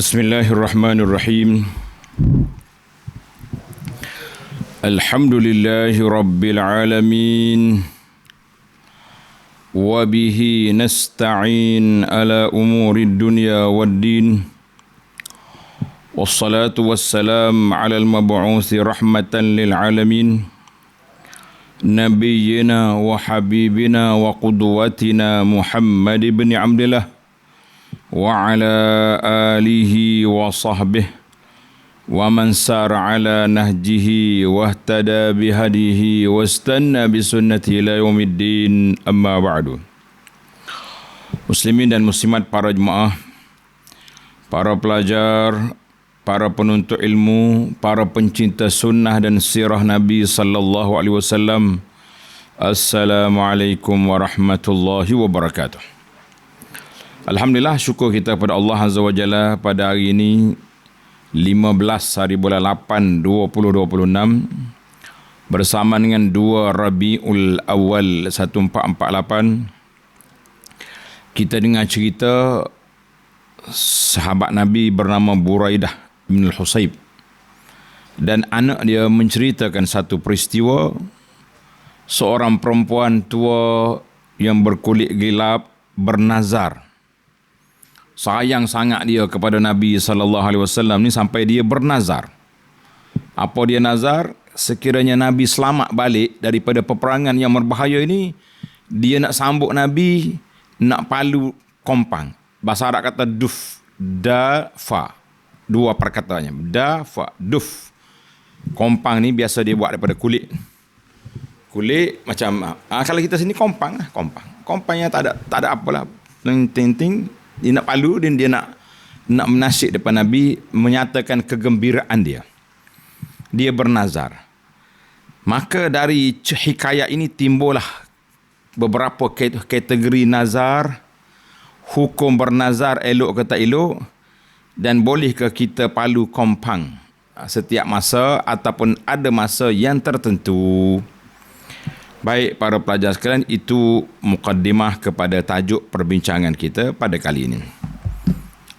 Bismillahirrahmanirrahim. Alhamdulillahi rabbil alamin. Wa bihi nasta'in ala umuri dunya waddin. Wassalatu wassalam ala al-mab'uthi rahmatan lil alamin. Nabiyyina wa habibina wa qudwatina Muhammad ibn Abdillah wa ala alihi wa sahbihi wa man sara ala nahjihi wa ihtada bihadihi wa istanna bisunnati ila yaumiddin, amma ba'du. Muslimin dan muslimat, para jemaah, para pelajar, para penuntut ilmu, para pencinta sunnah dan sirah Nabi sallallahu alaihi wasallam, Assalamualaikum warahmatullahi wabarakatuh. Alhamdulillah, syukur kita kepada Allah Azza wa Jalla pada hari ini 15 hari bulan 8 2026 bersama dengan 2 Rabiul Awal 1448. Kita dengar cerita sahabat Nabi bernama Buraidah bin Al-Husayb, dan anak dia menceritakan satu peristiwa seorang perempuan tua yang berkulit gelap bernazar. Sayang sangat dia kepada Nabi SAW ni sampai dia bernazar. Apa dia nazar? Sekiranya Nabi selamat balik daripada peperangan yang berbahaya ini, dia nak sambut Nabi, nak palu kompang. Bahasa Arab kata duf, da, fa. Dua perkataannya, da, fa, duf. Kompang ni biasa dia buat daripada kulit. Kulit macam, kalau kita sini kompang. Kompangnya tak ada apalah. Ting-ting. Dia nak palu dan dia nak menasyid depan Nabi, menyatakan kegembiraan dia. Dia bernazar. Maka dari hikayat ini timbullah beberapa kategori nazar, hukum bernazar elok ke tak elok, dan bolehkah kita palu kompang setiap masa ataupun ada masa yang tertentu. Baik para pelajar sekalian, itu mukaddimah kepada tajuk perbincangan kita pada kali ini.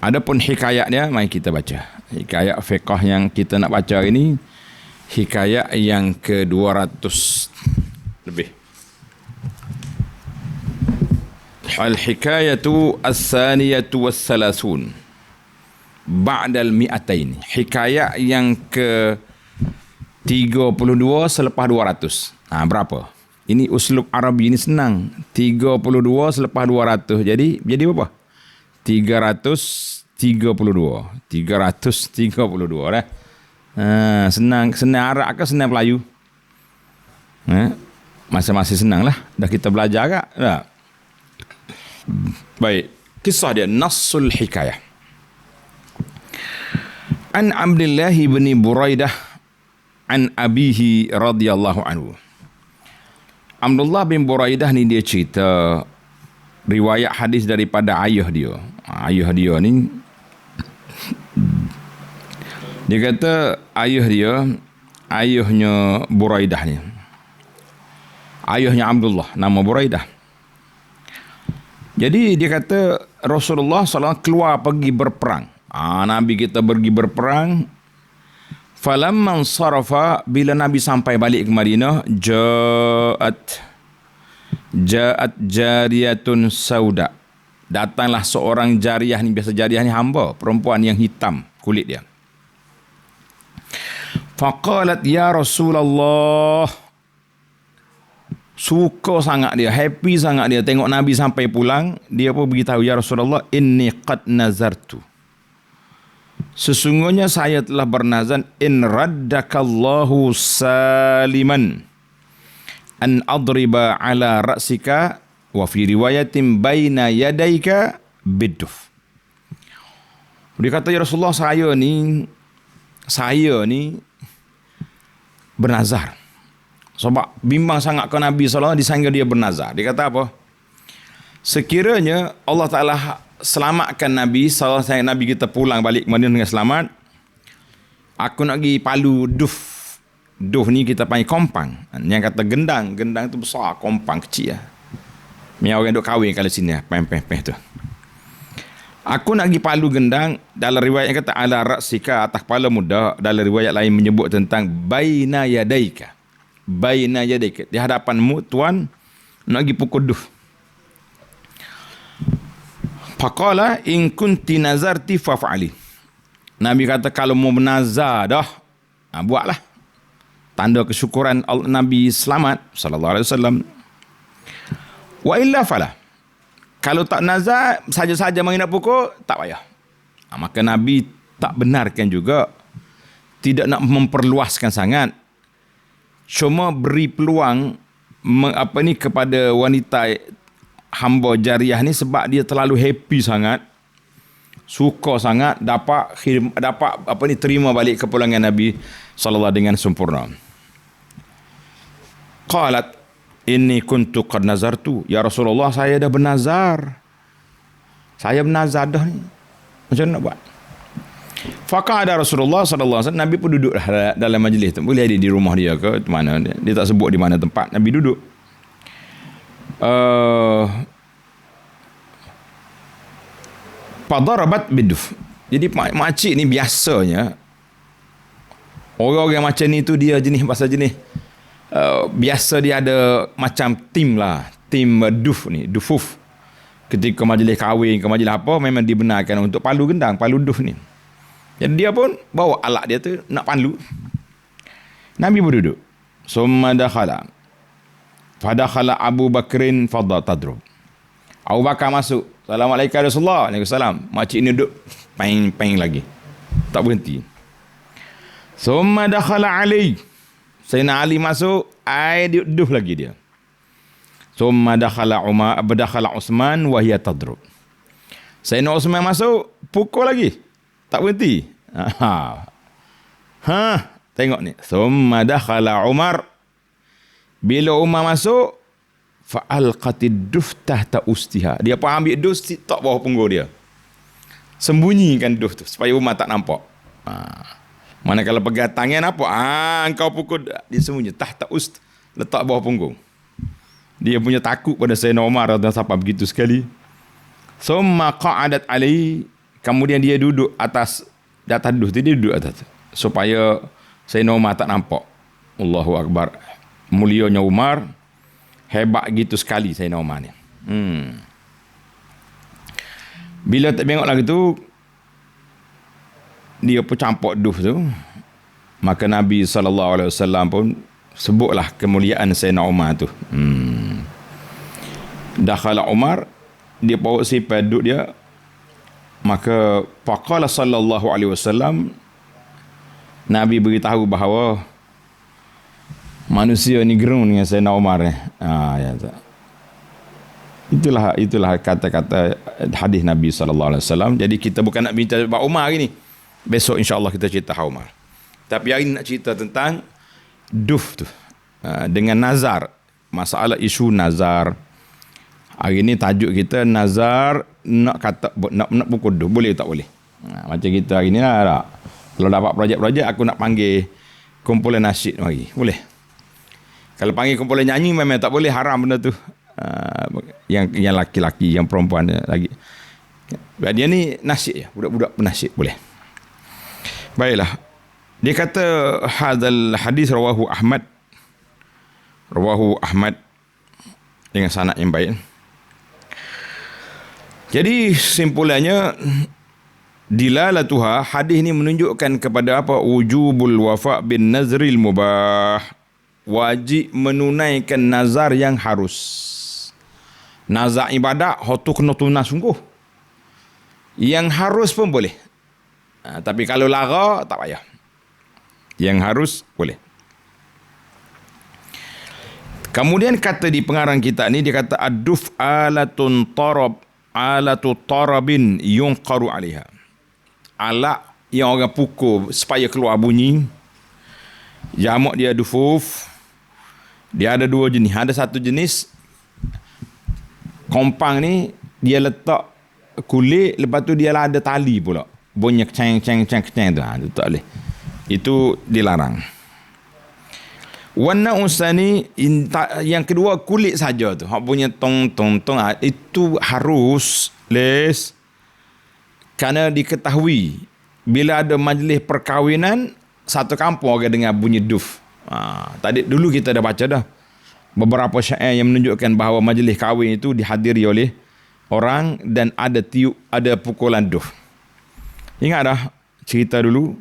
Adapun hikayatnya, mari kita baca. Hikayat fiqh yang kita nak baca hari ini, hikayat yang ke-200 lebih. Al-hikayatu as-saniyatu was-salasun ba'dal mi'atain. Hikayat yang ke-32 selepas 200. Berapa? Ini uslub Arabi ini senang. 32 selepas 200. Jadi berapa? 332. 332 dah. Senang Arab ke senang Melayu? Masing-masing senang lah. Dah kita belajar kak? Dah. Baik. Kisah dia, Nassul Hikayah. An Abdullah bin Buraidah an abihi radhiyallahu anhu. Abdullah bin Buraidah ni dia cerita riwayat hadis daripada ayah dia. Ayah dia ni, dia kata ayahnya Buraidah ni. Ayahnya Abdullah, nama Buraidah. Jadi dia kata Rasulullah SAW keluar pergi berperang. Nabi kita pergi berperang. Falamman sarafa, bila Nabi sampai balik ke Madinah, ja'at jariyatun sauda. Datanglah seorang jariyah ni, biasa jariyah ni hamba, perempuan yang hitam kulit dia. Faqalat ya Rasulullah. Suka sangat dia, happy sangat dia tengok Nabi sampai pulang. Dia pun beritahu, ya Rasulullah, inni qad nazartu. Sesungguhnya saya telah bernazar, in raddakallahu saliman an adriba ala ra'sika wa fi riwayatin baina yadaika biduf. Dia kata, ya Rasulullah, saya ni bernazar. Sebab bimbang sangat ke Nabi SAW, disangka dia bernazar. Dia kata apa? Sekiranya Allah Ta'ala selamatkan Nabi, selesai Nabi kita pulang balik ke Madinah dengan selamat, aku nak pergi palu duf. Duf ni kita panggil kompang. Yang kata gendang tu besar, kompang kecil lah. Ni orang duk kahwin kalau sini, peh tu. Aku nak pergi palu gendang. Dalam riwayat yang kata ala ra'sika, atas kepala muda. Dalam riwayat lain menyebut tentang baina yadaika. Baina yadaika, di hadapanmu tuan, nak pergi pukul duf. Faqala in kunti nazarti faf'ali. Nabi kata kalau mau menazar dah, buatlah. Tanda kesyukuran Nabi selamat sallallahu alaihi wasallam. Wa illa fala. Kalau tak nazar, saja-saja mari nak pukul, tak payah. Maka Nabi tak benarkan juga, tidak nak memperluaskan sangat. Cuma beri peluang kepada wanita hamba jariah ni sebab dia terlalu happy sangat, suka sangat dapat terima balik kepulangan Nabi sallallahu dengan sempurna. Qalat inni kuntu qad nazartu, ya Rasulullah, saya dah bernazar. Saya bernazar dah ni. Macam mana nak buat? Faqa'ada Rasulullah sallallahu alaihi wasallam, Nabi pun duduk dalam majlis tu. Boleh di rumah dia ke mana, dia tak sebut di mana tempat. Nabi duduk. Fadarabat biduf. Jadi makcik ni biasanya orang-orang macam ni tu dia jenis pasal jenis biasa dia ada macam tim lah, tim duf ni, dufuf. Ketika majlis kahwin ke majlis apa, memang dibenarkan untuk palu gendang, palu duf ni. Jadi dia pun bawa alat dia tu nak palu. Nabi berduduk. Summa dakhala. Fadakhala Abu Bakrin fadha tadrub. Abu Bakar masuk. Assalamualaikum Rasulullah. Waalaikumsalam. Makcik ni duduk peng lagi. Tak berhenti. Summa dakhala Ali. Sayyidina Ali masuk, duduk lagi dia. Summa dakhala Utsman wa hiya tadrub. Sayyidina Utsman masuk, pukul lagi. Tak berhenti. Tengok ni. Summa dakhala Umar. Bila Umar masuk, fa'alqatid duf tahta ustiha. Dia pun ambil duf tak bawah punggung dia. Sembunyikan duf tu supaya Umar tak nampak. Mana kalau pegang tangan apa? Engkau pukul, dia sembunyi tahta ust, letak bawah punggung. Dia punya takut pada Sayyidina Umar dan sampai begitu sekali. Summa qa'adat alaihi, kemudian dia duduk atas duf tu, dia duduk atas supaya Sayyidina Umar tak nampak. Allahu akbar. Mulianya Umar, hebat gitu sekali Sayyidina Umar ni. Bila tak tengok lagi tu, dia pun campur duf tu, maka Nabi SAW pun sebutlah kemuliaan Sayyidina Umar tu. Dakhala Umar, dia bawa sifat duduk dia, maka faqala sallallahu alaihi wasallam, Nabi beritahu bahawa manusia ni gerung dengan Sayyidina Umar ni. Ya tak. Itulah kata-kata hadis Nabi sallallahu alaihi wasallam. Jadi kita bukan nak bincang tentang Umar hari ni. Besok insya-Allah kita cerita Umar. Tapi hari ni nak cerita tentang duf tu. Dengan nazar. Masalah isu nazar. Hari ni tajuk kita nazar nak pukul duf. Boleh tak boleh? Macam kita hari ni lah tak? Kalau dapat projek-projek aku nak panggil kumpulan nasyid mari. Boleh? Kalau panggil kumpulan nyanyi memang tak boleh, haram benda tu. Yang laki-laki, yang perempuan lagi. Dia ni nasyid ya, budak-budak penasyid boleh. Baiklah. Dia kata hadzal hadis rawahu Ahmad. Rawahu Ahmad dengan sanad yang baik. Jadi simpulannya, dilalatuha, hadis ni menunjukkan kepada apa? Wujubul wafa bin nazril mubah. Wajib menunaikan nazar yang harus. Nazar ibadat hotu kena tunai sungguh. Yang harus pun boleh. Tapi kalau lara tak payah. Yang harus boleh. Kemudian kata di pengarang kita ni, dia kata ad-duf alatu tarabin yunqaru alaiha. Alat yang orang pukul supaya keluar bunyi. Jamak dia dufuf. Dia ada dua jenis. Ada satu jenis kompang ni, dia letak kulit, lepas tu dia ada tali pula. Bunyi ceng tu. Itu tak boleh. Itu dilarang. Warna usani, yang kedua kulit saja tu. Hak bunyi tong. Itu harus les. Kerana diketahui bila ada majlis perkahwinan, satu kampung orang dengar bunyi duf. Tadi dulu kita dah baca dah beberapa syair yang menunjukkan bahawa majlis kahwin itu dihadiri oleh orang dan ada tiup, ada pukulan duf. Ingat dah cerita dulu.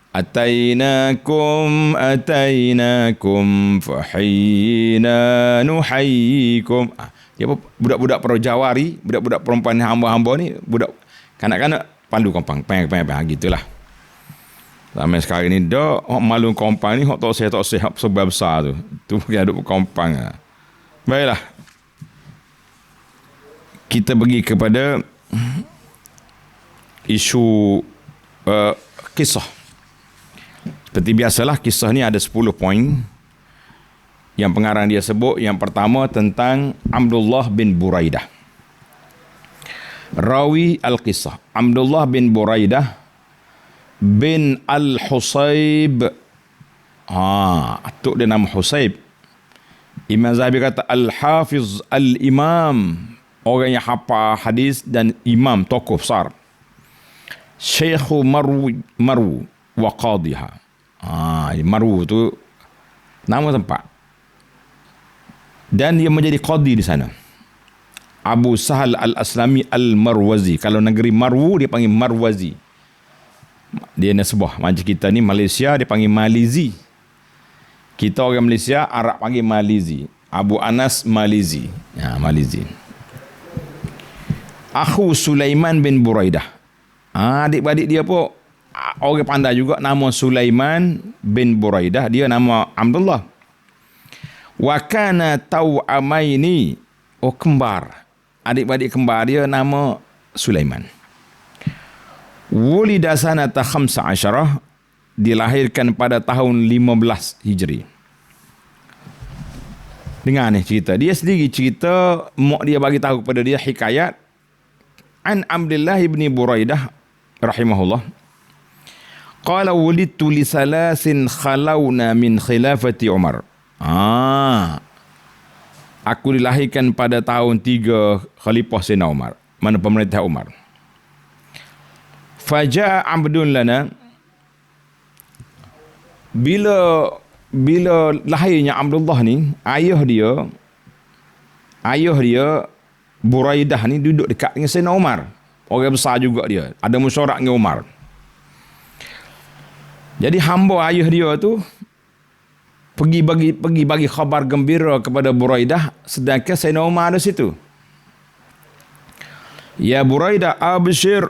Atainakum fahina nuhayyikum. Dia budak-budak perjawari, budak-budak perempuan hamba-hamba ni, budak kanak-kanak pandu kompang, peng gitulah. Sampai sekarang ni dah malu kompang ni, hok tak sehat sebab besar tu. Tu pergi aduk kompang. Baiklah. Kita pergi kepada isu kisah. Seperti biasalah, kisah ni ada 10 poin. Yang pengarang dia sebut, yang pertama tentang Abdullah bin Buraidah. Rawi al-Qisah, Abdullah bin Buraidah bin Al-Husayb. Atuk dia nama Husayb. Imam Zahabi kata Al-Hafiz Al-Imam, orang yang hafal hadis dan imam, tokoh besar. Syekhu Marwu wa qadiha. Marwu tu nama tempat. Dan dia menjadi qadi di sana. Abu Sahal Al-Aslami Al-Marwazi. Kalau negeri Marwu, dia panggil Marwazi. Dia nasbah. Macam kita ni Malaysia, dia panggil Malizi. Kita orang Malaysia, Arab panggil Malizi. Abu Anas Malizi. Malizi. Akhu Sulaiman bin Buraidah. Adik-beradik dia pun orang pandai juga, nama Sulaiman bin Buraidah, dia nama Abdullah. Wa kana taw'amaini, kembar. Adik-beradik kembar dia nama Sulaiman. Wulida sanata 15, dilahirkan pada tahun 15 Hijri. Dengar ni cerita. Dia sendiri cerita, mak dia bagi tahu kepada dia hikayat. An Abdullah bin Buraidah rahimahullah. Qala wulidtu li salasin khalawna min khilafati Umar. Aku dilahirkan pada tahun 3 Khalifah Sayyidina Umar, mana pemerintah Umar. Faja'a abdun lana, bila lahirnya Abdullah ni, ayah dia Buraidah ni duduk dekat dengan Sayyidina Umar. Orang besar juga dia, ada mesyuarat dengan Umar. Jadi hamba ayah dia tu pergi bagi khabar gembira kepada Buraidah, sedangkan Sayyidina Umar ada situ. Ya Buraidah, abshir.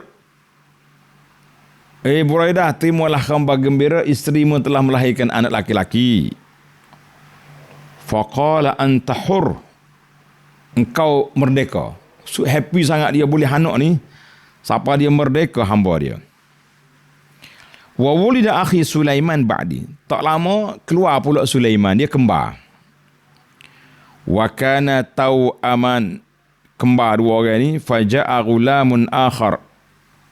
Buraidah, terimalah khabar gembira, isterimu telah melahirkan anak laki-laki. Faqala anta hur. Engkau merdeka. So happy sangat dia boleh anak ni. Siapa dia merdeka, hamba dia. Wa wulida akhi Sulaiman ba'di. Tak lama keluar pula Sulaiman, dia kembar. Wa kana taw'aman, kembar dua orang ni. Faja'a ghulamun akhar.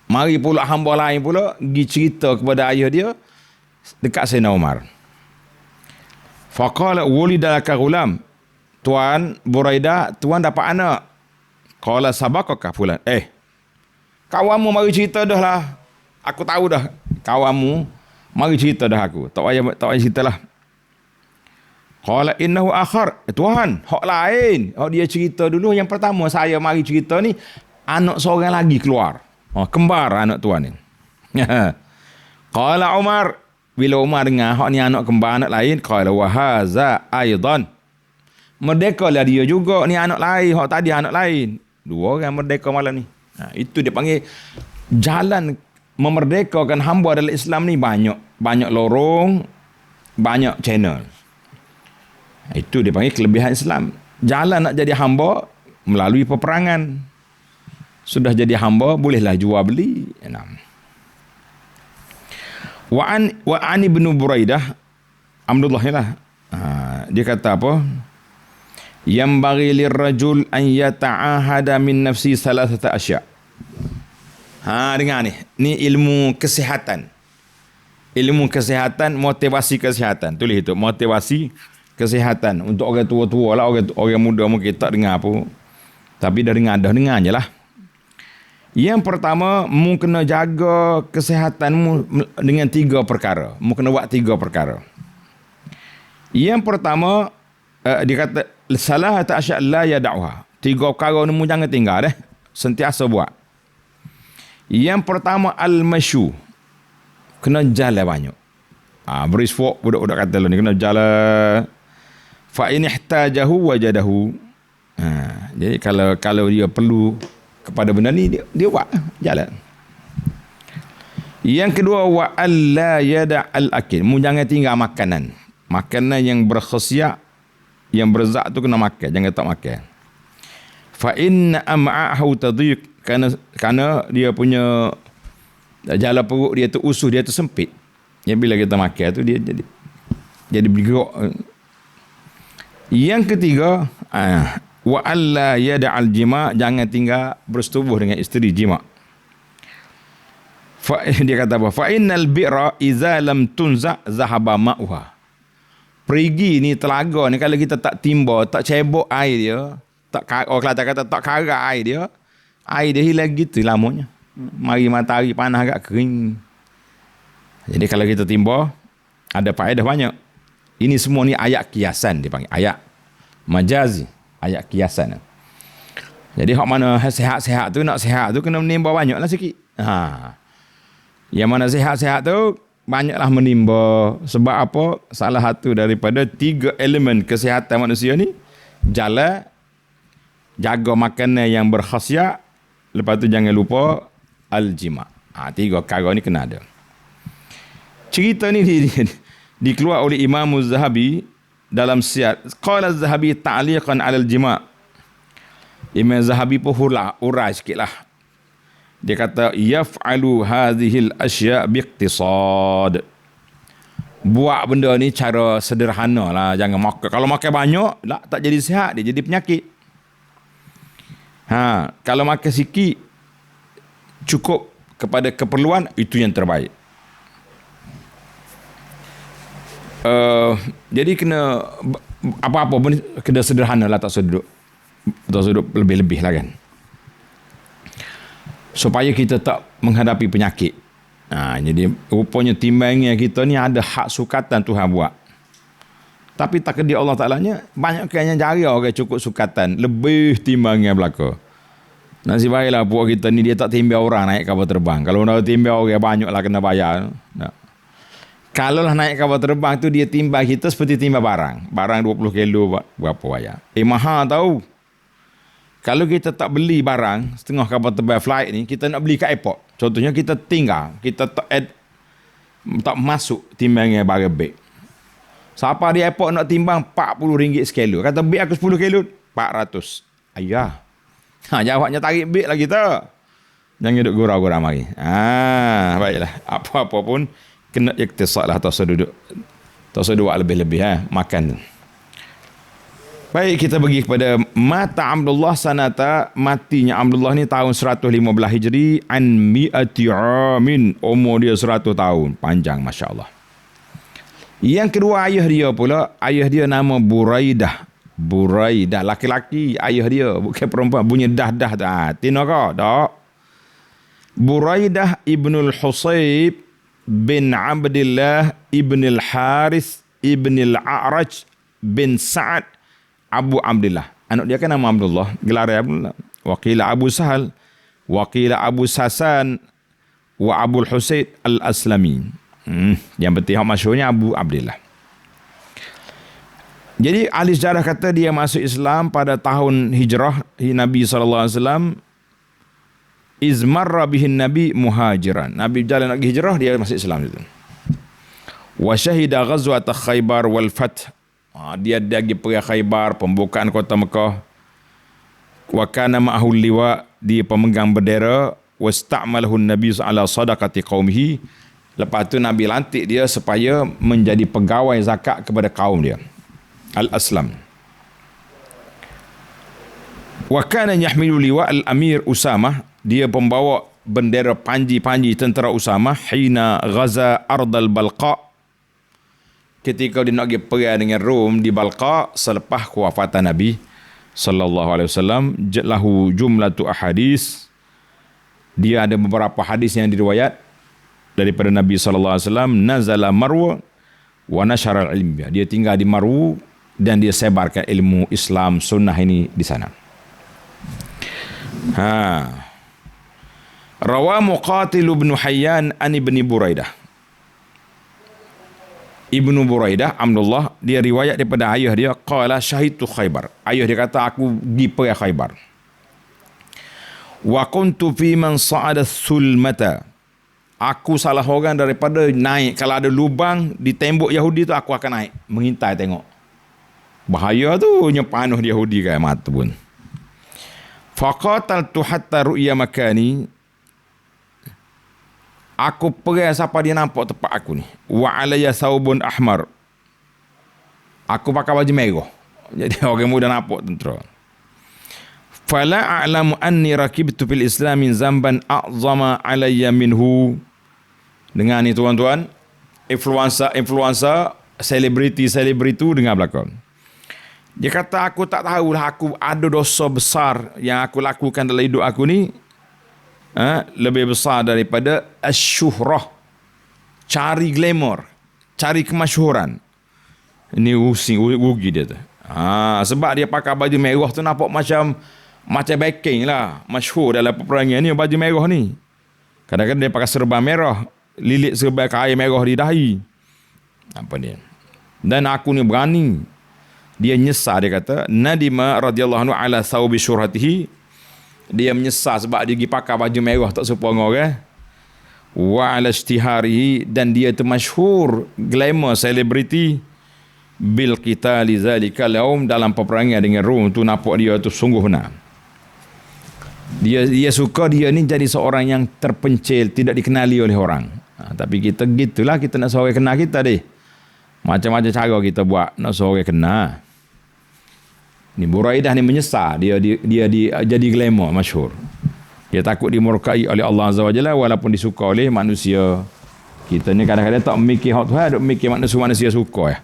Mari pula hamba lain pula pergi cerita kepada ayah dia dekat Sayyidina Umar. Faqala wulida laka ghulam. Tuan Buraidah, tuan dapat anak. Qala sabaqaka fulan. Kawanmu mari cerita dah lah. Aku tahu dah kawanmu, mari cerita dah aku. Tak payah ceritalah. Qala innahu akhar. Tuhan, hak lain. Hak dia cerita dulu. Yang pertama saya mari cerita ni, anak seorang lagi keluar. Kembar anak tuan ni. Qala Umar, bila Umar dengar hak ni anak kembar anak lain, qala wa haza aidan. Merdekalah dia juga, ni anak lain, hak tadi anak lain. Dua orang merdeka malam ni. Itu dia panggil jalan memerdekakan hamba dalam Islam ni banyak lorong, banyak channel. Itu dia panggil kelebihan Islam. Jalan nak jadi hamba melalui peperangan. Sudah jadi hamba, bolehlah jual beli. Wa an ibnu Buraidah, Abdullah ni lah. Dia kata apa? Yang bagi lirrajul an yata'ahada min nafsi salasata asya'. Dengar ni. Ni ilmu kesihatan. Ilmu kesihatan, motivasi kesihatan. Tulis itu, motivasi kesihatan. Untuk orang tua-tua lah, orang muda mungkin tak dengar apa. Tapi dah dengar je lah. Yang pertama, mu kena jaga kesihatanmu dengan 3 perkara. Mu kena buat 3 perkara. Yang pertama, dia kata salah ta asya la yad'uha. 3 perkara ni mu jangan tinggal deh. Sentiasa buat. Yang pertama al-masyu. Kena jalan banyak. Berisfok budak-budak kata ni kena jalan. Fa in ihtajahu wajadahu. Jadi kalau dia perlu kepada benda ni dia buat jalan. Yang kedua wa alla yada' al-akil. Mu jangan tinggal makanan. Makanan yang berkhasiat, yang berzat tu kena makan, jangan tak makan. Fa inna am'ahu tadhiq, kerana dia punya jalan perut dia tu usus dia tu sempit. Yang bila kita makan tu dia jadi bergerak. Yang ketiga, wa alla yada'al jima', jangan tinggal bersetubuh dengan isteri jima'. Dia kata apa? Fa innal bi'ra idza lam tunza zahaba ma'uha. Perigi ni telaga ni kalau kita tak timba, tak cebok air dia, orang Kelantan kata tak karat air dia hilang gitu lamanya. Mari matahari panas agak kering. Jadi kalau kita timba, ada faedah banyak. Ini semua ni ayat kiasan dipanggil. Ayat majazi. Ayat kiasan. Jadi hak mana sehat-sehat tu, nak sehat tu kena menimba banyaklah sikit. Yang mana sehat-sehat tu banyaklah menimba. Sebab apa? Salah satu daripada 3 elemen kesihatan manusia ni, jalan, jaga makanan yang berkhasiat, lepas tu jangan lupa al-jima'. 3 perkara ni kena ada. Cerita ni dikeluar oleh Imam Az-Zahabi dalam Siyar. Qala Az-Zahabi ta'liqan 'ala al-jima'. Imam Az-Zahabi pun urai sikitlah. Dia kata yaf'alu hadhil asya' biiqtisad. Buat benda ni cara sederhana lah, jangan makan. Kalau makan banyak tak jadi sihat, dia jadi penyakit. Kalau makan sikit cukup kepada keperluan, itu yang terbaik. Jadi kena apa-apa pun kena sederhana lah, tak usah duduk lebih-lebih lah kan, supaya kita tak menghadapi penyakit. Jadi rupanya timbangnya kita ni ada hak sukatan Tuhan buat. Tapi takdir Allah Ta'alanya banyak yang jari orang cukup sukatan lebih timbangnya belaka. Nasib baiklah puak kita ni dia tak timbang orang naik kapal terbang. Kalau nak timbang orang banyaklah kena bayar. Kalau lah naik kapal terbang tu dia timbang kita seperti timbang barang. Barang 20 kilo berapa bayar. Mahal tahu. Kalau kita tak beli barang setengah kapal terbang flight ni, kita nak beli kat airport. Contohnya kita tinggal, kita tak masuk timbangnya barang beg. Siapa di airport nak timbang RM40 sekilo. Kata beg aku 10 kilo, 400. Ayah. Jawabnya tarik beg lah kita. Jangan duduk gurau-gurau mari. Baiklah. Apa-apa pun kena iktisad lah, tak usah duduk lebih-lebih makan tu. Baik, kita pergi kepada mata Abdullah sanata, matinya Abdullah ni tahun 115 Hijri an mi'ati amin, umur dia 100 tahun, panjang masya-Allah. Yang kedua ayah dia pula, ayah dia nama Buraidah. Buraidah laki-laki ayah dia, bukan perempuan, bunyi dah tu. Tina kau tak? Buraidah ibnul Husayb bin Abdullah ibn al-Harith ibn al-A'raj bin Sa'ad Abu Abdullah. Anak dia kan nama Abdullah, gelar Abdullah. Waqila Abu Sahal, waqila Abu Sasan, wa Abu Husayn al-Aslami. Yang penting hak masyhurnya Abu Abdullah. Jadi ahli sejarah kata dia masuk Islam pada tahun hijrah Nabi SAW. Izmarra bihin Nabi muhajiran. Nabi jalan nak hijrah, dia masuk Islam itu. Wa syahida ghazwat Khaybar wal Fath. Dia pergi perang Khaybar, pembukaan kota Mekah. Wa kana ma'ahu liwa, dia pemegang bendera. Wasta'malahu Nabi ala sadaqati qaumihi. Lepas tu Nabi lantik dia supaya menjadi pegawai zakat kepada kaum dia. Al-Aslam. Wa kana yahmilu liwa al-Amir Usamah, dia pembawa bendera panji-panji tentera Usamah hina ghaza ardal Balqa, ketika dia nak pergi perang dengan Rom di Balqa selepas kewafatan Nabi sallallahu alaihi wasallam. Lahu jumlatu ahadis, Dia ada beberapa hadis yang diriwayat daripada Nabi SAW, nazala Marwa wa nashara al-ilm. Dia tinggal di Marwu dan dia sebarkan ilmu Islam sunnah ini di sana. Rawa Muqatil bin Hayyan an Ibni Buraidah. Ibnu Buraidah Abdullah, dia riwayat daripada ayah dia, qala syahidtu Khaybar. Ayah dia kata aku pergi perang Khaybar. Wa kuntu fi man sa'ada sulmata. Aku salah orang daripada naik, kalau ada lubang di tembok Yahudi tu aku akan naik mengintai tengok. Bahaya tu, nyepanuh Yahudi kan mata pun. Faqataltu hatta ru'ya makani. Aku pergi siapa dia nampak tempat aku ni. Wa alayya saubun ahmar. Aku pakai baju merah. Jadi orang muda nampak tentera. Fala a'lamu anni rakibtu fil Islam min zamban a'zama alayya minhu. Dengan ni tuan-tuan, influencer, selebriti tu dengar belakang. Dia kata aku tak tahulah aku ada dosa besar yang aku lakukan dalam hidup aku ni. Lebih besar daripada asyuhrah, cari glamour, cari kemasyhuran. Ini rugi dia tu. Sebab dia pakai baju merah tu nampak macam backing lah, masyhur dalam peperangan ni baju merah ni. Kadang-kadang dia pakai serban merah, lilit serban kain merah di dahi. Apa dia? Dan aku ni berani. Dia nyesal, dia kata nadima radhiyallahu anhu ala thawbi syurhatihi. Dia menyesal sebab dia pergi pakai baju merah tak serupa dengan orang. Wa ala ishtiharihi, dan dia tu masyhur, glamour, selebriti bil qitali zalika al-yawm, dalam peperangan dengan Rom tu nampak dia tu sungguh benar. Dia suka dia ni jadi seorang yang terpencil, tidak dikenali oleh orang. Tapi kita gitulah, kita nak seorang kenal kita deh. Macam-macam cara kita buat nak seorang kenal. Ni Buraidah ni menyesal dia jadi glamour masyhur. Dia takut dimurkai oleh Allah Azza wa Jalla walaupun disuka oleh manusia. Kita ni kadang-kadang tak memikir hak Tuhan, duk memikir manusia suka ya.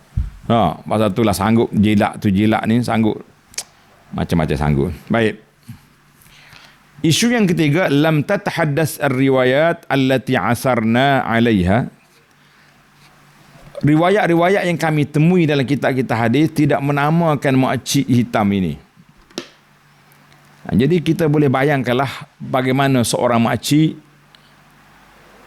Pasal itulah sanggup jilat ni sanggup macam-macam sanggup. Baik. Isu yang ketiga, lam tatahaddas ar-riwayat allati asarna 'alaiha. Riwayat-riwayat yang kami temui dalam kitab-kitab hadis tidak menamakan makcik hitam ini. Jadi kita boleh bayangkanlah bagaimana seorang makcik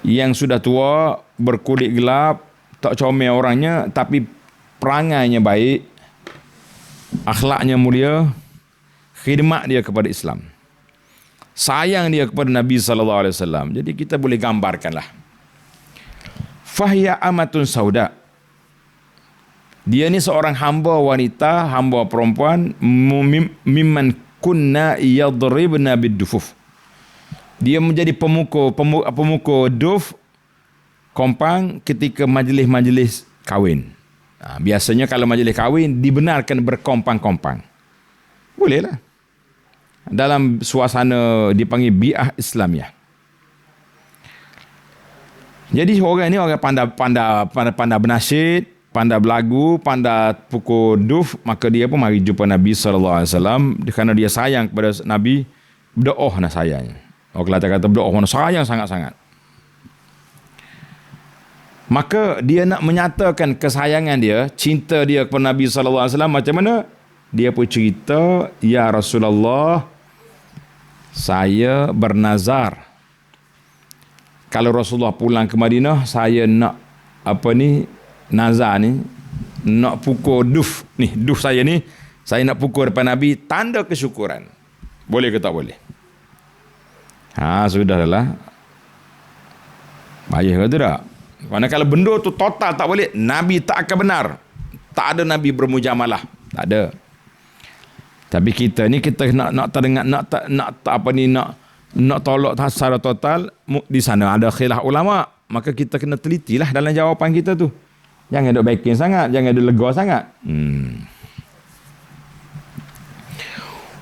yang sudah tua, berkulit gelap, tak comel orangnya, tapi perangainya baik, akhlaknya mulia, khidmat dia kepada Islam, sayang dia kepada Nabi SAW. Jadi kita boleh gambarkanlah. Fahya amatun sauda. Dia ni seorang hamba wanita, hamba perempuan, mimman kunna yadribna bid-dufuf. Dia menjadi pemukul duf, kompang ketika majlis-majlis kahwin. Biasanya kalau majlis kahwin dibenarkan berkompang-kompang. Bolehlah. Dalam suasana dipanggil bi'ah Islamiah. Jadi orang ni orang pandai bernasyid, pandai berlagu, pandai pukul duf, maka dia pun mari jumpa Nabi SAW. Kerana dia sayang kepada Nabi, berdoa nak sayangnya. Orang kata berdoa nak sayang sangat-sangat. Maka dia nak menyatakan kesayangan dia, cinta dia kepada Nabi SAW macam mana? Dia pun cerita, ya Rasulullah, saya bernazar. Kalau Rasulullah pulang ke Madinah, saya nak nazar ni, nak pukul duf ni, duf saya ni, saya nak pukul depan Nabi, tanda kesyukuran. Boleh ke tak boleh? Sudahlah. Payah ke tak? Kerana kalau benda tu total tak boleh, Nabi tak akan benar. Tak ada Nabi bermujamalah, tak ada. Tapi kita ni kita nak terdengar, nak tolak secara total. Di sana ada khilaf ulama, maka kita kena telitilah dalam jawapan kita tu. Jangan duk backing sangat, jangan duk lega sangat.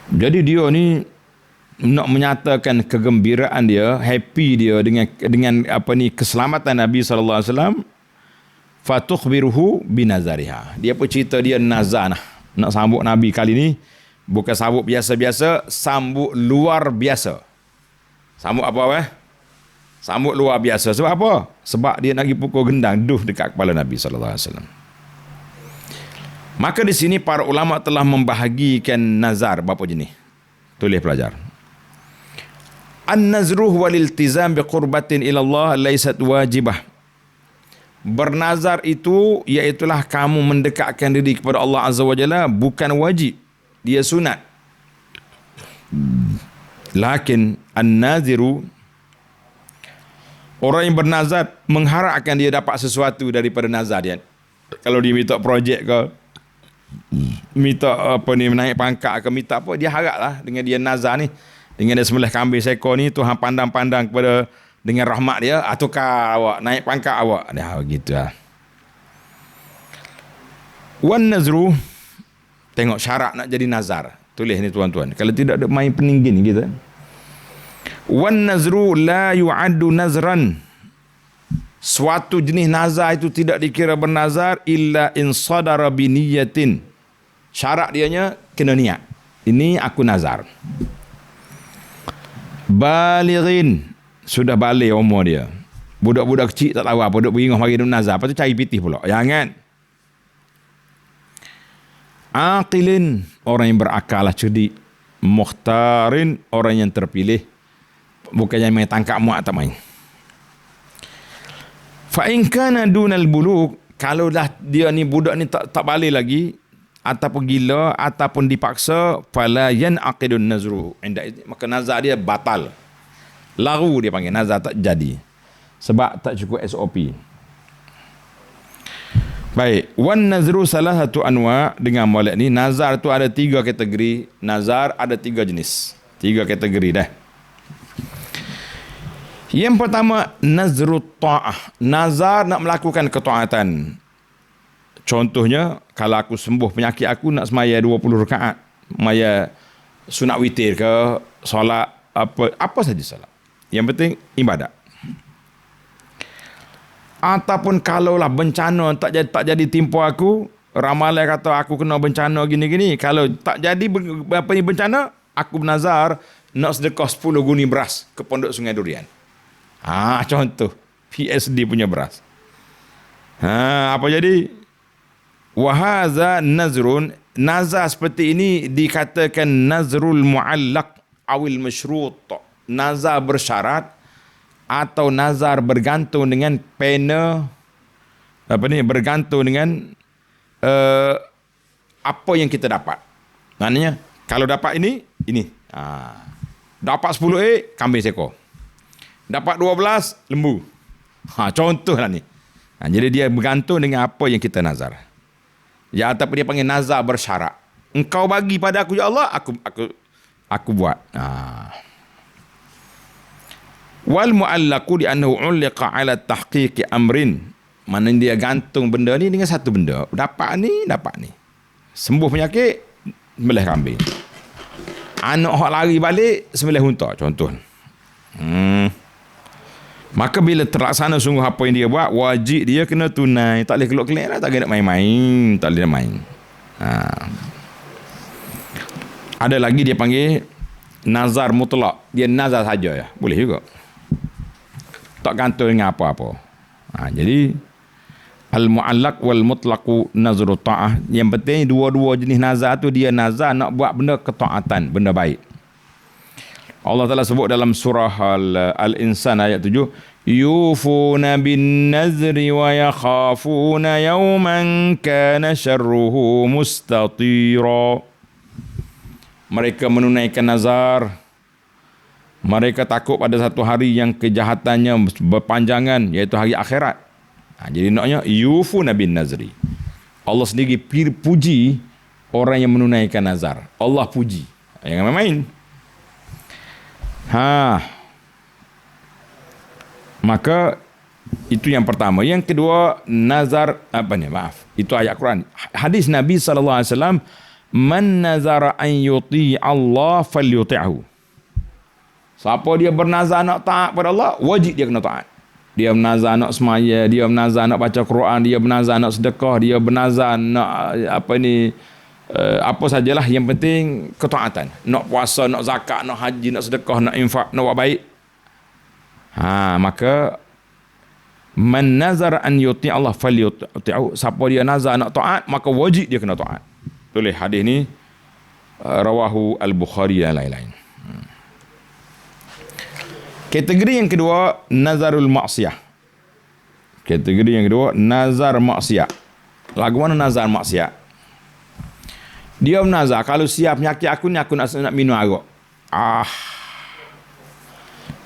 Jadi dia ni nak menyatakan kegembiraan dia, happy dia dengan keselamatan Nabi sallallahu alaihi wasallam. Fatukhbiruhu binazariha. Dia pun cerita dia nazar nak sambut Nabi kali ni bukan sambut biasa-biasa, sambut luar biasa. Sambut apa weh? Sambut luar biasa. Sebab apa? Sebab dia nak pergi pukul gendang dekat kepala Nabi sallallahu alaihi wasallam. Maka di sini para ulama telah membahagikan nazar berapa jenis. Tulis pelajar. An-nazruh wal iltizam bi qurbatin ila Allah laysat wajibah. Bernazar itu iaitulah kamu mendekatkan diri kepada Allah Azza wa Jalla, bukan wajib. Dia sunat. Lakin an-naziru, orang yang bernazar mengharapkan dia dapat sesuatu daripada nazar dia. Kalau dia minta projek ke, minta apa ni, naik pangkat ke, minta apa, dia haraplah dengan dia nazar ni, dengan dia sembelih kambing seekor ni, Tuhan pandang-pandang kepada dengan rahmat dia, tukar awak, naik pangkat awak. Dah begitu lah. Wan nazru, tengok syarat nak jadi nazar. Tulis ni tuan-tuan. Kalau tidak ada main peninggi ni kita. Wan nazru la yu'addu nazran. Suatu jenis nazar itu tidak dikira bernazar illa in sadara bi niyatin. Syarat dianya kena niat. Ini aku nazar. Balighin, sudah balik umur dia. Budak-budak kecil tak tahu apa, duk beringoh mari duk nazar, lepas tu cari pitih pula. Jangan. Aqilin, orang yang berakal lah, cerdik. Mukhtarin, orang yang terpilih. Bukan yang main tangkap muat tak main. Fa in kana dunal bulugh, kalau dah dia ni budak ni tak balik lagi, ataupun gila ataupun dipaksa, fala yanaqidun nazru, maka nazar dia batal. Laru dia panggil, nazar tak jadi sebab tak cukup SOP. Baik, wan nazru salah satu anwa. Dengan molek ni, nazar tu ada 3 kategori. Nazar ada 3 jenis, 3 kategori dah. Yang pertama, nazrut ta'ah, nazar nak melakukan ketaatan. Contohnya, kalau aku sembuh penyakit aku, nak semaya 20 rakaat, semaya sunat witir ke, solat apa saja solat, yang penting ibadat. Ataupun kalaulah bencana tak jadi timpa aku, ramalan kata aku kena bencana gini-gini, kalau tak jadi apa ni bencana, aku bernazar nak sedekah 10 guni beras ke Pondok Sungai Durian. Contoh PSD punya beras. Apa jadi? Wahaza nazrun, nazar seperti ini dikatakan nazrul muallaq awil masyrut, nazar bersyarat atau nazar bergantung dengan pena, bergantung dengan apa yang kita dapat. Maknanya kalau dapat ini dapat 10 kambing seekor, dapat 12 lembu. Contohlah ni. Jadi dia bergantung dengan apa yang kita nazar. Ya, ataupun dia panggil nazar bersyarat. Engkau bagi pada aku ya Allah, aku buat. Wal mu'allaqu li annahu 'ulqa 'ala tahqiqi amrin. Mana dia gantung benda ni dengan satu benda. Dapat ni. Sembuh penyakit, sembelih kambing. Anak hak lari balik, sembelih unta, contoh. Maka bila terlaksana sungguh apa yang dia buat, wajib dia kena tunai. Tak boleh kelok-kelek lah, tak boleh nak main-main, tak boleh nak main. Ada lagi dia panggil nazar mutlak. Dia nazar saja ya, boleh juga. Tak gantung dengan apa-apa. Jadi al-mu'allaq wal mutlaqu nazru ta'ah. Yang penting dua-dua jenis nazar tu, dia nazar nak buat benda ketaatan, benda baik. Allah Ta'ala sebut dalam surah Al-Insan ayat 7, yufuna bin nazri wa yakhafuna yawman kana syarruhu mustatira. Mereka menunaikan nazar, mereka takut pada satu hari yang kejahatannya berpanjangan, iaitu hari akhirat. Jadi naknya yufuna bin nazri. Allah sendiri puji orang yang menunaikan nazar. Allah puji, jangan main-main. Maka itu yang pertama. Yang kedua, nazar itu ayat Quran. Hadis Nabi SAW, man nazara an yuti Allah falyuti'hu. Siapa dia bernazar nak taat pada Allah, wajib dia kena taat. Dia bernazar nak semaya, dia bernazar nak baca Quran, dia bernazar nak sedekah, dia bernazar nak apa sajalah, yang penting ketaatan. Nak puasa, nak zakat, nak haji, nak sedekah, nak infak, nak buat baik, Maka man nazar an yuti Allah falyuti'u. Siapa dia nazar nak taat, maka wajib dia kena taat. Tulis hadis ni rawahu al-Bukhari dan lain-lain. Kategori yang kedua, nazarul maksiyah. Kategori yang kedua, nazar maksiat. Lagu mana nazar maksiat? Dia menazar, kalau siap penyakit aku ni, aku nak minum arak.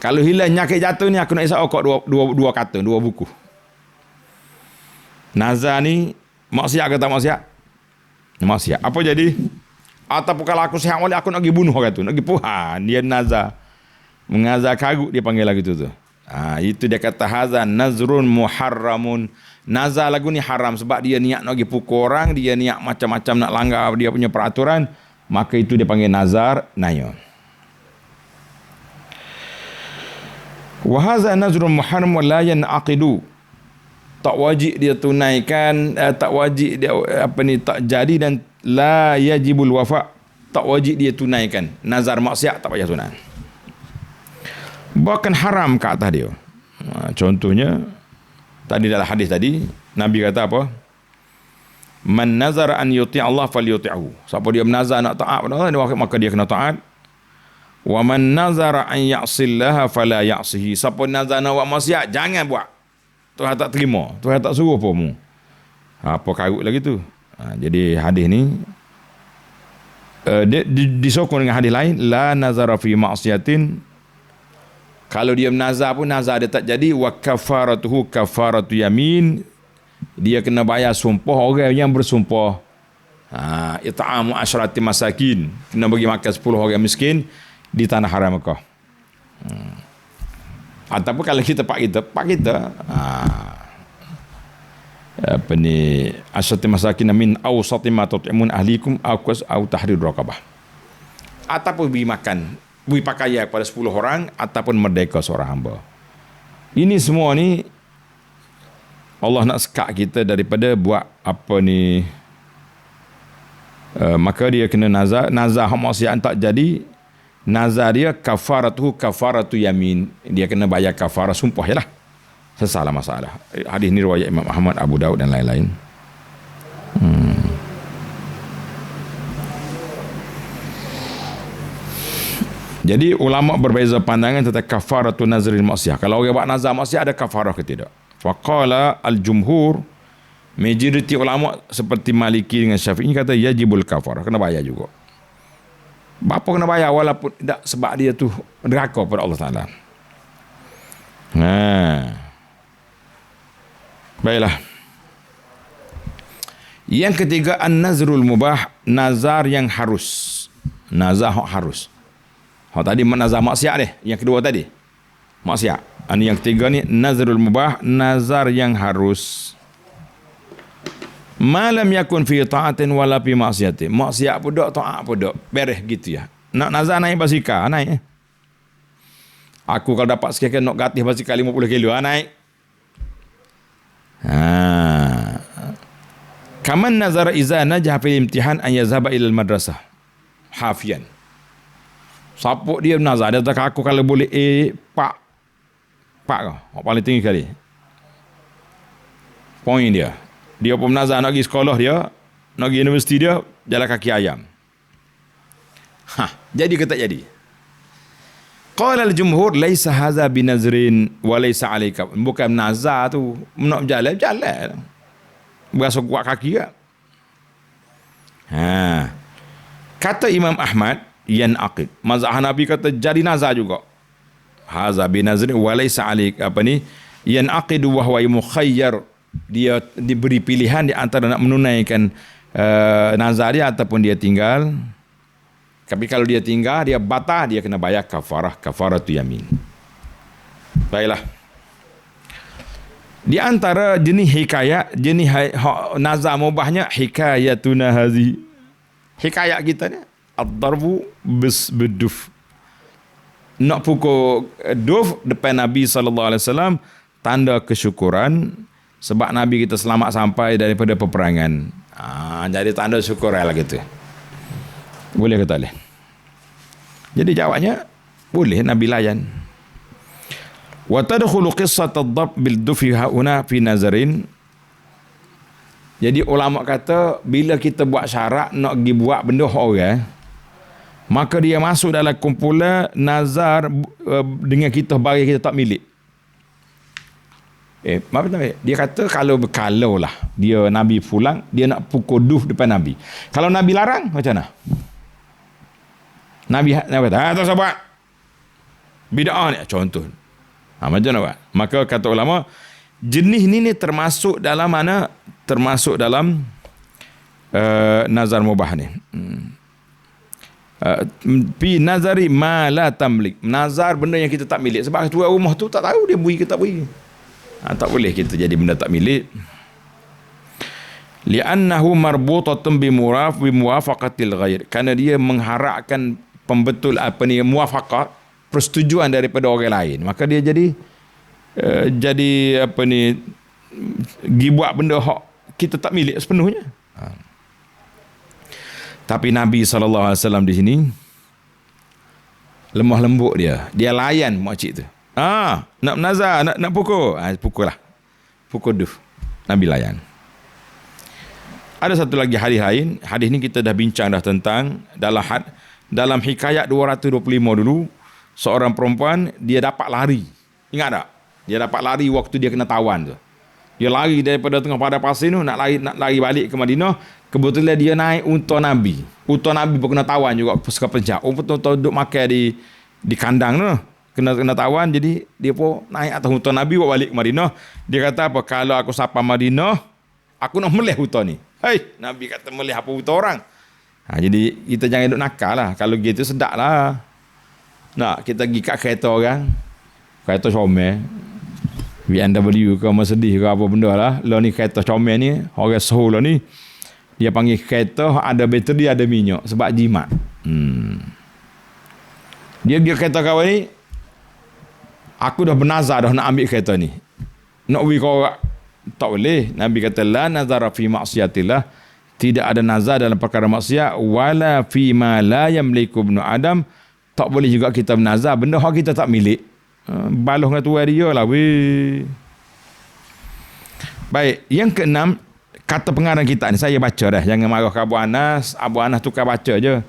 Kalau hilang penyakit jatuh ni, aku nak isap okok dua kata, 2 buku. Nazar ni, maksiat ke tak maksiat? Maksiat. Apa jadi? Ataupun kalau aku sihat balik, aku nak pergi bunuh orang tu. Nak pergi puhan. Dia nazar. Mengazar karut, dia panggil lagu tu. Itu dia kata hazan nazrun muharramun. Nazar lagu ni haram sebab dia niat nak pergi pukul orang, dia niat macam-macam nak langgar dia punya peraturan, maka itu dia panggil nazar nayon. Wa hadza nazrun muharram wa la yanaqidu. Tak wajib dia tunaikan, tak wajib dia tak jadi, dan la yajibul wafa. Tak wajib dia tunaikan. Nazar maksiat tak payah tunai. Bahkan haram ke atas dia. Contohnya tadi dalam hadis tadi Nabi kata apa? Man nazara an yuti' Allah falyuti'hu. Siapa dia menazar nak taat pada Allah, maka dia kena taat. Wa man nazara an ya'sillaha fala ya'sihi. Siapa nazar nak buat maksiat, jangan buat. Tuhan tak terima, Tuhan tak suruh pun. Apa karut lagi tu? Jadi hadis ni disokong dengan hadis lain, la nazara fi ma'siyatin. Kalau dia menazar pun, nazar dia tak jadi, wa kafaratuhu kafaratu yamin. Dia kena bayar sumpah orang yang bersumpah. It'amu asyrati masakin. Kena bagi makan 10 orang miskin di tanah haram Mekah. Ataupun kalau kita pak kita asyrati masakin min awsati ma tut'imun ahlikum au tahriru raqabah. Ataupun bagi makan, beri pakaian kepada 10 orang, ataupun merdeka seorang hamba. Ini semua ni Allah nak sekat kita daripada buat apa ni. Maka dia kena nazar hak maksiat tak jadi, nazar dia kafaratu yamin. Dia kena bayar kafarah sumpah jelah. Sesalah masalah. Hadis ni riwayat Imam Ahmad, Abu Daud dan lain-lain. Jadi ulama berbeza pandangan tentang kafaratu nazril maksiyah. Kalau orang buat nazar maksiyah, ada kafarah ke tidak? Faqala al-jumhur, majoriti ulama seperti Maliki dengan Syafi'i kata yajibul kafarah, kena bayar juga. Bapa kena bayar walaupun tidak, sebab dia tu deraka pada Allah Taala. Baiklah. Yang ketiga, an-nazrul mubah, nazar yang harus. Nazar harus. Tadi nazar maksiat deh. Yang kedua tadi maksiat. Yang ketiga ni nazrul mubah, nazar yang harus. Malam yakun fi ta'atin wala fi maksiatin. Maksiat pun dak, taat pun dak. Beres gitu ya. Nak nazar naik basikal, naik. Aku kalau dapat sekian nak gatih basikal 50 kilo, naik. Kaman nazara iza najah fil imtihan an yazhaba ila al madrasah hafian. Siapa dia nazar, dia kata aku kalau boleh pak kau, paling tinggi kali poin dia. Dia pun nazar nak pergi sekolah dia, nak pergi universiti dia, jalan kaki ayam. Jadi ke tak jadi? Qala al-jumhur laisa hadza binazrin wa laisa alayka. Bukan nazar tu, nak berjalan. Berasa kuat kaki ke? Kata Imam Ahmad, yanaqid. Mazhab Hanafi kata jadi nazar juga. Hadza binazrin wa laisa alayka, yanaqid wa huwa mukhayyar. Dia diberi pilihan di antara nak menunaikan nazar dia ataupun dia tinggal. Tapi kalau dia tinggal, dia batal, dia kena bayar kafaratu yamin. Baiklah. Di antara jenis hikayat, jenis nazar mubahnya hikayatuna hazi. Hikayat kita ni ad-darbu biduf. Nak pukul duf depan Nabi SAW, tanda kesyukuran sebab Nabi kita selamat sampai daripada peperangan. Jadi tanda syukur lah gitu. Boleh ke tak boleh? Jadi jawabnya boleh, Nabi layan. Wa tadkhulu qissat ad-dhab bil dufi hauna fi nazarin. Jadi ulama kata bila kita buat syarat nak pergi buat benda orang, maka dia masuk dalam kumpulan nazar dengan kita bagi kita tak milik. Apa namanya? Dia kata kalau lah dia Nabi pulang, dia nak pukul duh depan Nabi. Kalau Nabi larang macam mana? Nabi kata, tak usah buat. Bid'ah ni contoh. Macam mana buat? Maka kata ulama, jenis ni termasuk dalam mana? Termasuk dalam nazar mubah ni. Pi nazari ma la tamlik. Nazar benda yang kita tak milik. Sebab tuan rumah tu tak tahu dia beri ke tak beri. Tak boleh kita jadi benda tak milik. Li'annahu marbutatun bi muwafaqatil ghair. Kerana dia mengharapkan pembetul muwafaqah, persetujuan daripada orang lain. Maka dia jadi buat benda hak kita tak milik sepenuhnya. Tapi Nabi SAW di sini lemah lembut dia. Dia layan makcik tu. Nak nazar, nak pukul. Pukul lah. Pukul duh. Nabi layan. Ada satu lagi hadis lain. Hadis ni kita dah bincang dah tentang dalam hikayat 225 dulu, seorang perempuan dia dapat lari. Ingat tak? Dia dapat lari waktu dia kena tawan tu. Dia lari daripada tengah padang pasir tu nak lari balik ke Madinah. Kebetulan dia naik unta Nabi. Unta Nabi pun kena tawan juga sekejap. Unta duduk makan di kandang tu. Kena tawan, jadi dia pun naik atas unta Nabi buat balik ke Madinah. Dia kata apa? Kalau aku sampai Madinah, aku nak melih unta ni. Nabi kata melih apa unta orang? Jadi kita jangan duduk nakal lah. Kalau gitu sedap lah. Nak kita pergi kat kereta orang, kereta comel, BMW ke Mercedes ke apa benda lah. Lah ni kereta comel ni, orang Soho lah ni, dia panggil kereta ada bateri ada minyak sebab jimat. Dia pergi kereta kawan ni, aku dah bernazar dah nak ambil kereta ni. Nak pergi kau tak boleh. Nabi kata la nazara fi maksiatillah. Tidak ada nazar dalam perkara maksiat, wala fi ma la yamliku ibnu Adam. Tak boleh juga kita bernazar benda hak kita tak milik. Baloh dengan tuan dia lah weh. Baik, yang keenam, kata pengarang kita ni saya baca dah, jangan marah ke Abu Anas. Abu Anas tukar baca je.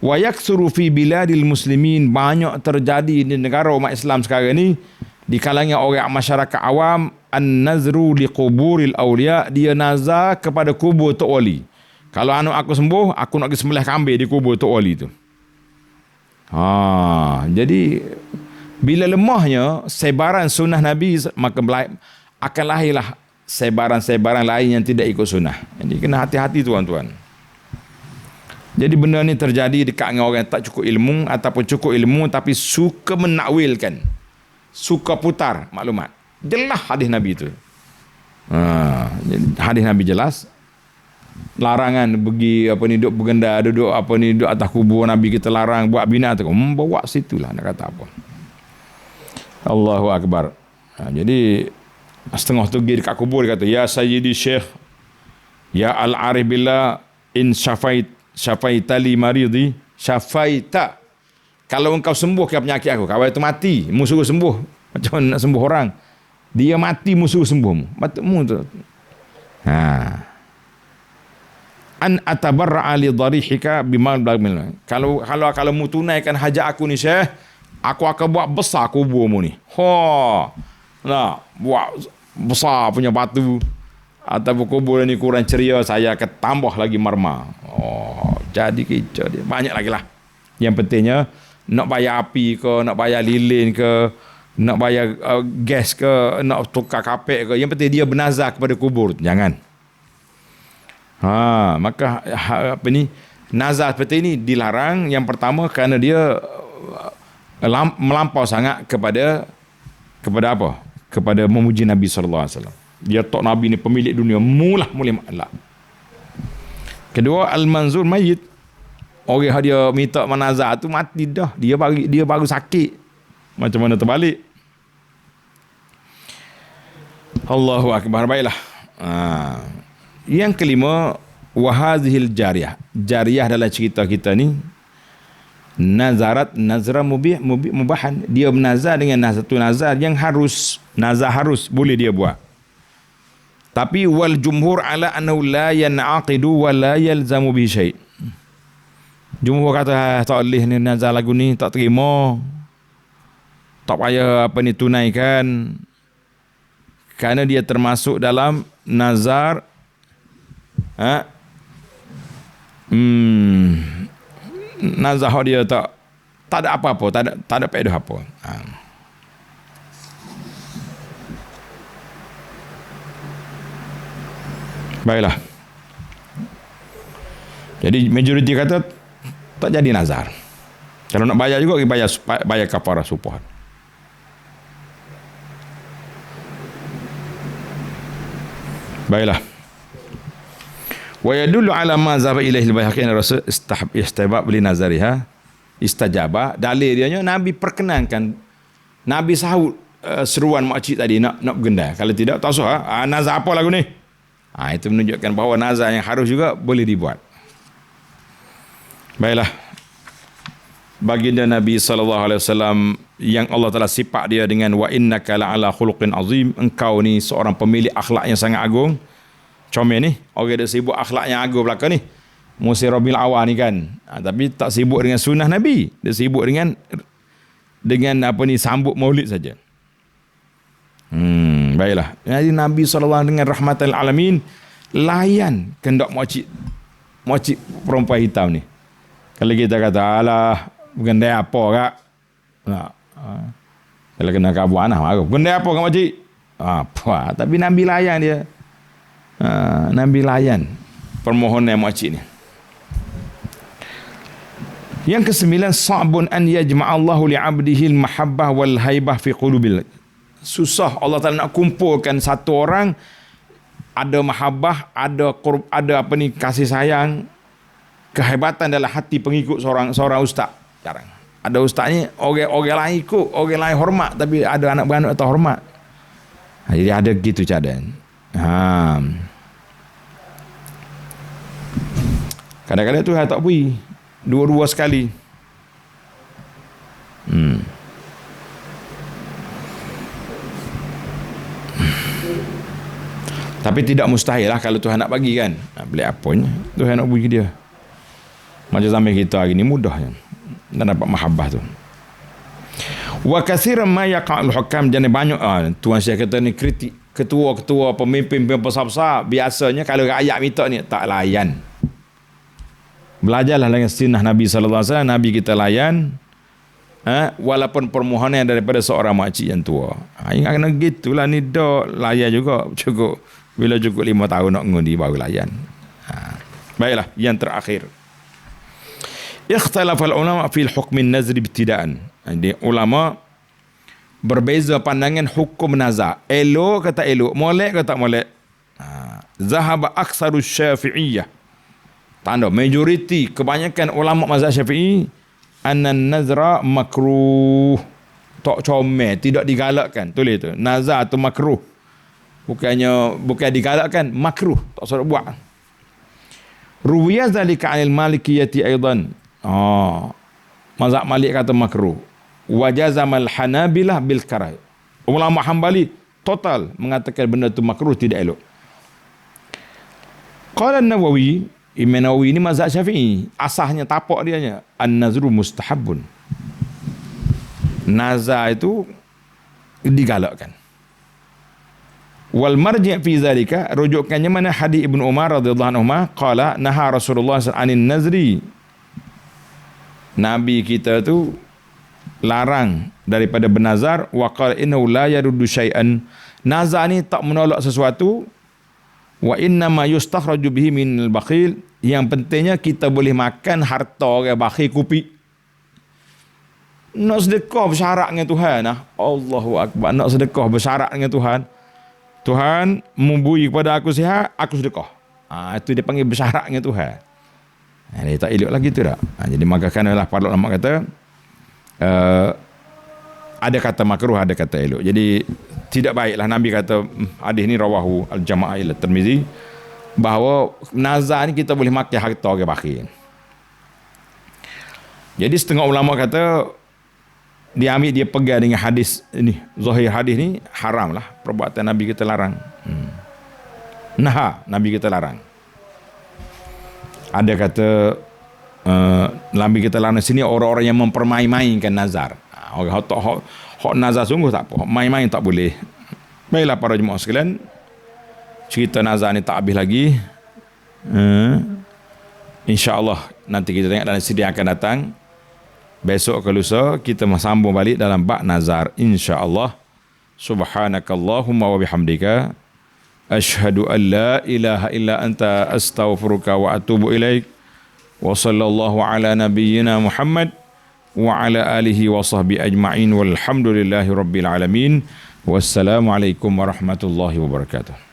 Wa yaksuru fi biladil muslimin, banyak terjadi di negara umat Islam sekarang ni di kalangan orang masyarakat awam, an-nazru liquburil awliya, dia nazar kepada kubur Tok Wali. Kalau anak aku sembuh, aku nak pergi sembelih kambing di kubur Tok Wali tu. Jadi bila lemahnya sebaran sunnah Nabi, maka akan lahirlah sebaran-sebaran lain yang tidak ikut sunnah. Jadi kena hati-hati tuan-tuan. Jadi benda ni terjadi dekat dengan orang yang tak cukup ilmu ataupun cukup ilmu tapi suka menakwilkan, suka putar maklumat. Jelas hadis Nabi itu. Hadis Nabi jelas. Larangan pergi duduk bergenda, duduk duduk atas kubur Nabi, kita larang buat bina tu. Bawa situlah nak kata apa. Allahu Akbar. Jadi setengah tu pergi dekat kubur, dia kata, ya Sayyidi Syekh, ya Al-Arif Billah, in syafaita li maridi, syafaita. Kalau engkau sembuh ke penyakit aku, kawan itu mati, mu suruh sembuh. Macam mana nak sembuh orang? Dia mati, mu suruh sembuh. Mu tu. An atabarra'a li dharihika bimal blagmil. Kalau mu tunaikan hajat aku ni Syekh, aku akan buat besar kuburmu ni. Buat besar punya batu. Ataupun kubur ni kurang ceria, saya akan tambah lagi marmar. Jadi kicau dia. Banyak lagi lah. Yang pentingnya, nak bayar api ke, nak bayar lilin ke, nak bayar gas ke, nak tukar kapek ke. Yang penting dia bernazar kepada kubur. Jangan. Maka nazar seperti ini dilarang. Yang pertama kerana dia melampau sangat kepada apa? Kepada memuji Nabi SAW. Dia tok Nabi ni pemilik dunia, mulai maklak. Kedua, al-manzur mayit. Orang dia minta menazar tu mati dah. Dia baru sakit. Macam mana terbalik? Allahu Akbar. Baiklah. Yang kelima, wahazihil jariyah. Jariyah dalam cerita kita ni Nazarat nazra mubahan. Dia bernazar dengan satu nazar yang harus. Nazar harus, boleh dia buat. Tapi wal jumhur ala annahu la yan'aqidu wa la yalzamu bihi syai'. Jumhur kata tak boleh ni nazar lagu ni, tak terima. Tak payah apa ni tunaikan. Kerana dia termasuk dalam nazar nazar dia tak ada apa-apa, tak ada faedah apa. Baiklah. Jadi majoriti kata tak jadi nazar. Kalau nak bayar juga, bayar kafarah subuh. Baiklah. Wa yadullu ala ma zahaba ilaihi al-Baihaqi rasul istihbab li nazariha istajaba. Dalil dia Nabi perkenankan, Nabi sahut seruan makcik tadi nak bergendai. Kalau tidak tak sah. Nazar apa lagu ni? Itu menunjukkan bahawa nazar yang harus juga boleh dibuat. Baiklah. Baginda Nabi SAW yang Allah Ta'ala sifat dia dengan wa innaka la'ala khuluqin azim. Engkau ni seorang pemilik akhlak yang sangat agung. Comel ni, orang dia sibuk akhlak yang agung belakang ni. Musim Rabiul Awal ni kan. Tapi tak sibuk dengan sunnah Nabi. Dia sibuk dengan apa ni, sambut maulid saja. Baiklah. Jadi Nabi SAW dengan rahmatan alamin layan kendak makcik perempuan hitam ni. Kalau kita kata alah bergendai apa kak? Kalau kena kat Abu Anah, bergendai apa kak makcik? Apa? Tapi Nabi layan dia. Nabi layan permohonan makcik ni. Yang kesembilan, sa'bun an yajma'allahu li'abdihi al-mahabbah wal haibah fi qulubil. Susah Allah Ta'ala nak kumpulkan satu orang ada mahabbah, ada apa ni, kasih sayang, kehebatan dalam hati pengikut seorang ustaz. Jarang. Ada ustaz ni orang lain ikut, orang lain hormat, tapi ada anak beranak tak hormat. Jadi ada gitu keadaan. Kadang-kadang tu tak beri dua-dua sekali. Tapi tidak mustahil lah kalau Tuhan nak bagi kan. Beli apanya Tuhan nak bagi dia. Macam zaman kita hari ni mudahnya dan dapat mahabbah tu. Wa katsiran ma yaqa'ul hukam, jadi banyak tuan Syekh kata ni kritik ketua-ketua pemimpin besar-besar biasanya kalau rakyat minta ni tak layan. Belajarlah dengan sunnah Nabi sallallahu alaihi wasallam. Nabi kita layan walaupun permohonan daripada seorang makcik yang tua. Ingat kena gitulah ni dak layan juga cukup. Bila cukup 5 tahun nak ngundi baru layan. Baiklah, yang terakhir. Ikhtalafal ulama fil hukmin nazri ibtidaan. Jadi ulama berbeza pandangan hukum nazar. Elok ke tak elok, molek ke tak molek. Zahaba aktsaru Syafi'iyah. Tanda majoriti kebanyakan ulama mazhab Syafi'i anna nazra makruh. Tak comel, tidak digalakkan. Tulis tu. Nazar tu makruh. Bukan digalakkan, makruh, tak suruh buat. Ruwiya zalika 'anil Malikiyati aidan. Mazhab Malik kata makruh. Wa jazamal Hanabilah bil karah. Ulama Hambali total mengatakan benda tu makruh, tidak elok. Qala An-Nawawi, Imam Nawawi ini mazhab Syafi'i, asahnya tapak dia an-nazru mustahabun. Nazar itu digalakkan. Wal marji' fi zalika, rujukannya mana hadis Ibnu Umar radhiyallahu anhu qala naha Rasulullah sallallahu alaihi wasallam nazri. Nabi kita tu larang daripada bernazar, wa qala innahu la yaruddu syai'an. Nazar ni tak menolak sesuatu. Wa inna ma yustakhraju bihi min al-bakhil. Yang pentingnya kita boleh makan harta orang bakhil kupi. Nak sedekah bersyarat dengan Tuhan. Allahu akbar, nak sedekah bersyarat dengan Tuhan. Tuhan memberi kepada aku sihat, aku sedekah. Itu dia panggil bersyarat dengan Tuhan. Dia tak elok lagi tu tak. Jadi maka kanalah para ulama kata ada kata makruh, ada kata elok. Jadi tidak baiklah. Nabi kata hadis ni rawahu al-Jama'ah ila Tirmizi, bahawa nazar ni kita boleh makan harta orang bakhil. Jadi setengah ulama kata dia ambil, dia pegang dengan hadis ini, zahir hadis ni haram lah, perbuatan Nabi kita larang. Nah, Nabi kita larang. Ada kata Nabi kita larang sini orang-orang yang mempermain-mainkan nazar. Orang hak nazar sungguh tak apa, main-main tak boleh. Baiklah para jemaah sekalian, cerita nazar ni tak habis lagi. InsyaAllah nanti kita tengok dalam sidang akan datang. Besok ke lusa kita sambung balik dalam bab nazar, insyaAllah. Subhanakallahumma wa bihamdika asyhadu an la ilaha illa anta astaghfiruka wa atubu ilaik. Wa sallallahu ala nabiyyina Muhammad wa ala alihi wa sahbihi ajma'in walhamdulillahi rabbil alamin. Wassalamualaikum warahmatullahi wabarakatuh.